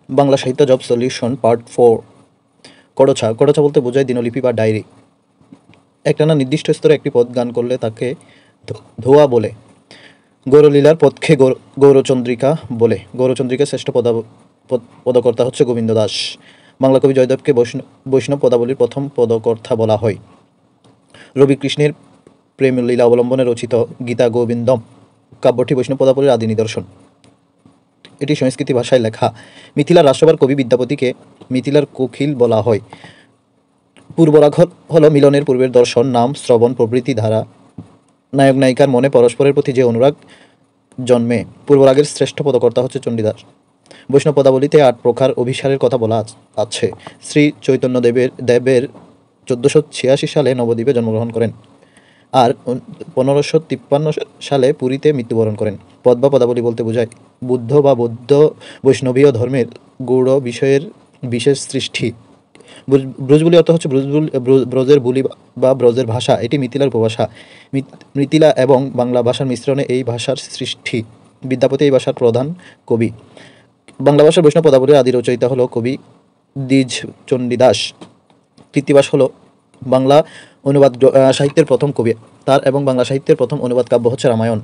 বাংলা সাহিত্য job solution part 4। কড়ছা। কড়ছা বলতে বোঝায় দিনলিপি বা ডায়েরি। একটানা নির্দিষ্ট স্তরে একটি পদ গান করলে তাকে ধোয়া বলে। গৌরলীলার পদকে গৌরচন্দ্রিকা বলে। গৌরচন্দ্রিকার শ্রেষ্ঠ পদকর্তা হচ্ছে গোবিন্দ দাস। বাংলা কবি জয়দেবকে বৈষ্ণব পদাবলীর প্রথম পদকর্তা বলা হয়। রবি কৃষ্ণের প্রেমলীলা অবলম্বনে রচিত গীতা গোবিন্দম কাব্যটি বৈষ্ণব পদাবলীর আদি নিদর্শন। এটি সংস্কৃতি ভাষায় লেখা। মিথিলার রাষ্ট্রবার কবি বিদ্যাপতিকে মিথিলার কোকিল বলা হয়। পূর্বরাগ হল মিলনের পূর্বের দর্শন, নাম, শ্রবণ প্রভৃতি ধারা। নায়ক নায়িকার মনে পরস্পরের প্রতি যে অনুরাগ জন্মে। পূর্বরাগের শ্রেষ্ঠ পদকর্তা হচ্ছে চণ্ডীদাস। বৈষ্ণব পদাবলীতে 8 প্রকার অভিসারের কথা বলা আছে। শ্রী চৈতন্য দেবের 1486 সালে নবদ্বীপে জন্মগ্রহণ করেন আর 1553 সালে পুরীতে মৃত্যুবরণ করেন। পদ বা পদাবলী বলতে বোঝায় বুদ্ধ বা বৌদ্ধ বৈষ্ণবীয় ধর্মের গৌড় বিষয়ের বিশেষ সৃষ্টি। ব্রজবুলি অর্থ হচ্ছে ব্রজের বুলি বা ব্রজের ভাষা। এটি মিথিলার উপভাষা। মিথিলা এবং বাংলা ভাষার মিশ্রণে এই ভাষার সৃষ্টি। বিদ্যাপতি এই ভাষার প্রধান কবি। বাংলা ভাষার বৈষ্ণব পদাবলীর আদি রচয়িতা হল কবি দ্বিজ চণ্ডীদাস। কৃত্তিবাস হল বাংলা অনুবাদ সাহিত্যের প্রথম কবি। তার এবং বাংলা সাহিত্যের প্রথম অনুবাদ কাব্য হচ্ছে রামায়ণ।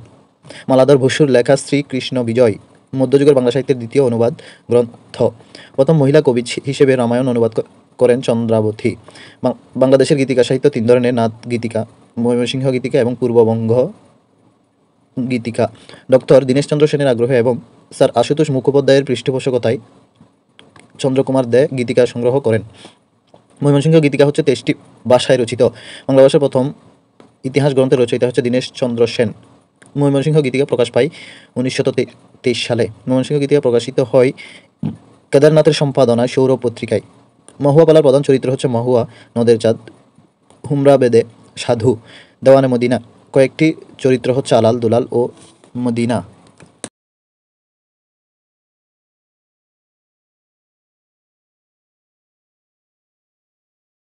মালাধর বসুর লেখা শ্রীকৃষ্ণ বিজয় মধ্যযুগের বাংলা সাহিত্যের দ্বিতীয় অনুবাদ গ্রন্থ। প্রথম মহিলা কবি হিসেবে রামায়ণ অনুবাদ করেন চন্দ্রাবতী। বাংলাদেশের গীতিকা সাহিত্য 3 ধরনের: নাথ গীতিকা, ময়মনসিংহ গীতিকা এবং পূর্ববঙ্গ গীতিকা। ডক্টর দীনেশচন্দ্র সেনের আগ্রহে এবং স্যার আশুতোষ মুখোপাধ্যায়ের পৃষ্ঠপোষকতায় চন্দ্রকুমার দে গীতিকা সংগ্রহ করেন। ময়মনসিংহ গীতিকা হচ্ছে 23টি ভাষায় রচিত। বাংলা ভাষার প্রথম ইতিহাস গ্রন্থের রচয়িতা হচ্ছে দীনেশচন্দ্র সেন। ময়মনসিংহ গীতিকা প্রকাশ পায় 1923 সালে। ময়মনসিংহ গীতিকা প্রকাশিত হয় কেদারনাথের সম্পাদনায় সৌরভ পত্রিকায়। মহুয়া পালার প্রধান চরিত্র হচ্ছে মহুয়া, নদের চাঁদ, হুমরা বেদে, সাধু, দেওয়ানে মদিনা। কয়েকটি চরিত্র হচ্ছে আলাল, দুলাল ও মদিনা।